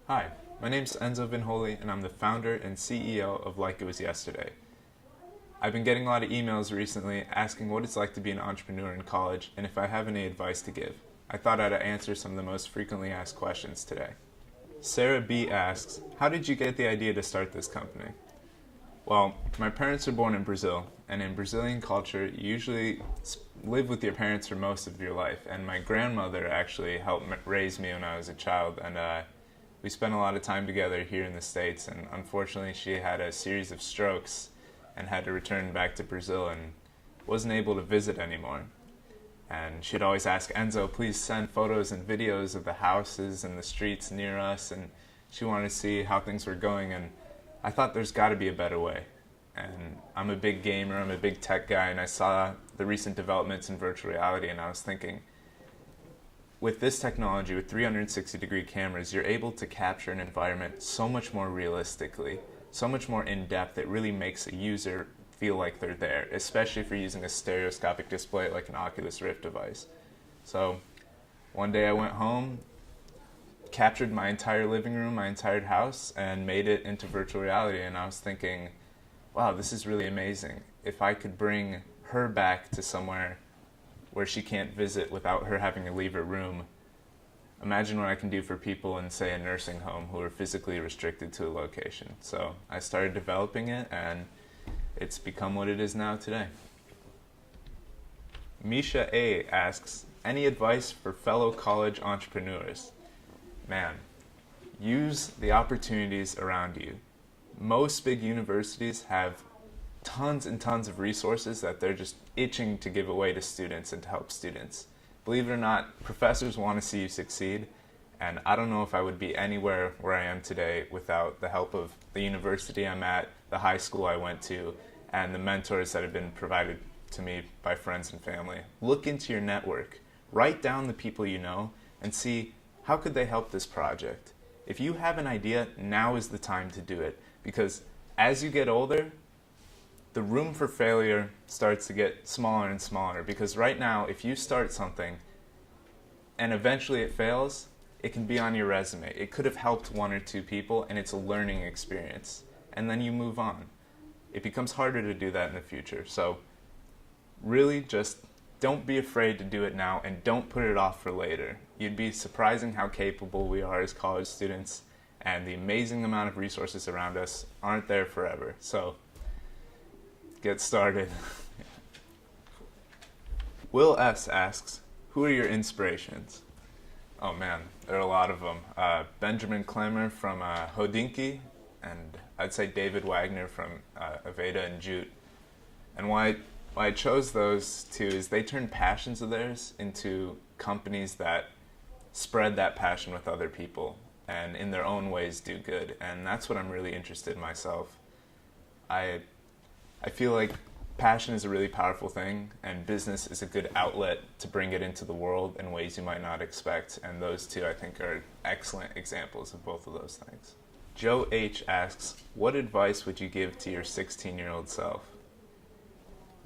Hi, my name's Enzo Vinholi, and I'm the founder and CEO of Like It Was Yesterday. I've been getting a lot of emails recently asking what it's like to be an entrepreneur in college and if I have any advice to give. I thought I'd answer some of the most frequently asked questions today. Sarah B asks, how did you get the idea to start this company? Well, my parents were born in Brazil, and in Brazilian culture, you usually live with your parents for most of your life. And my grandmother actually helped raise me when I was a child, and we spent a lot of time together here in the States. And unfortunately, she had a series of strokes and had to return back to Brazil and wasn't able to visit anymore. And she'd always ask, Enzo, please send photos and videos of the houses and the streets near us. And she wanted to see how things were going. And I thought there's got to be a better way. And I'm a big gamer, I'm a big tech guy, and I saw the recent developments in virtual reality, and I was thinking, with this technology, with 360-degree cameras, you're able to capture an environment so much more realistically, so much more in-depth. It really makes a user feel like they're there, especially if you're using a stereoscopic display like an Oculus Rift device. So one day I went home, captured my entire living room, my entire house, and made it into virtual reality. And I was thinking, wow, this is really amazing. If I could bring her back to somewhere where she can't visit without her having to leave her room, imagine what I can do for people in, say, a nursing home who are physically restricted to a location. So I started developing it, and it's become what it is now today. Misha A asks, any advice for fellow college entrepreneurs? Man, use the opportunities around you. Most big universities have tons and tons of resources that they're just itching to give away to students and to help students. Believe it or not, professors want to see you succeed, and I don't know if I would be anywhere where I am today without the help of the university I'm at, the high school I went to, and the mentors that have been provided to me by friends and family. Look into your network. Write down the people you know and see how could they help this project. If you have an idea, now is the time to do it, because as you get older, the room for failure starts to get smaller and smaller, because right now, if you start something and eventually it fails, it can be on your resume. It could have helped one or two people, and it's a learning experience. And then you move on. It becomes harder to do that in the future. So really just don't be afraid to do it now, and don't put it off for later. You'd be surprising how capable we are as college students, and the amazing amount of resources around us aren't there forever. So get started. Will S asks, who are your inspirations? Oh man, there are a lot of them. Benjamin Clemmer from Hodinkee, and I'd say David Wagner from Aveda and Jute. And why I chose those two is they turn passions of theirs into companies that spread that passion with other people and in their own ways do good. And that's what I'm really interested in myself. I feel like passion is a really powerful thing, and business is a good outlet to bring it into the world in ways you might not expect. And those two, I think, are excellent examples of both of those things. Joe H asks, what advice would you give to your 16-year-old self?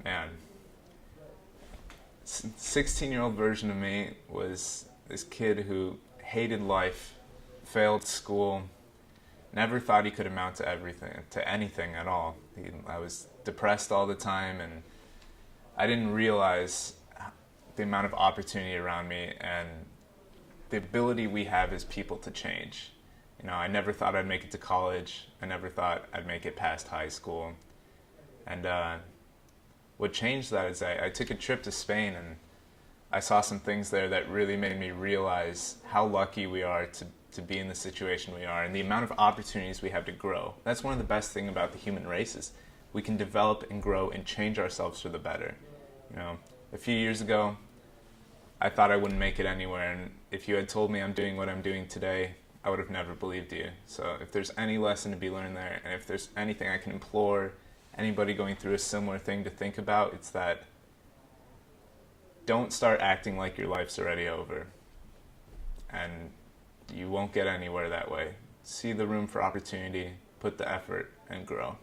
Man, 16-year-old version of me was this kid who hated life, failed school, never thought he could amount to anything at all. I was depressed all the time, and I didn't realize the amount of opportunity around me and the ability we have as people to change. You know, I never thought I'd make it to college. I never thought I'd make it past high school. And what changed that is I took a trip to Spain, and I saw some things there that really made me realize how lucky we are to be in the situation we are, and the amount of opportunities we have to grow. That's one of the best things about the human race is we can develop and grow and change ourselves for the better. You know, a few years ago, I thought I wouldn't make it anywhere, and if you had told me I'm doing what I'm doing today, I would have never believed you. So if there's any lesson to be learned there, and if there's anything I can implore anybody going through a similar thing to think about, it's that don't start acting like your life's already over. And you won't get anywhere that way. See the room for opportunity, put the effort, and grow.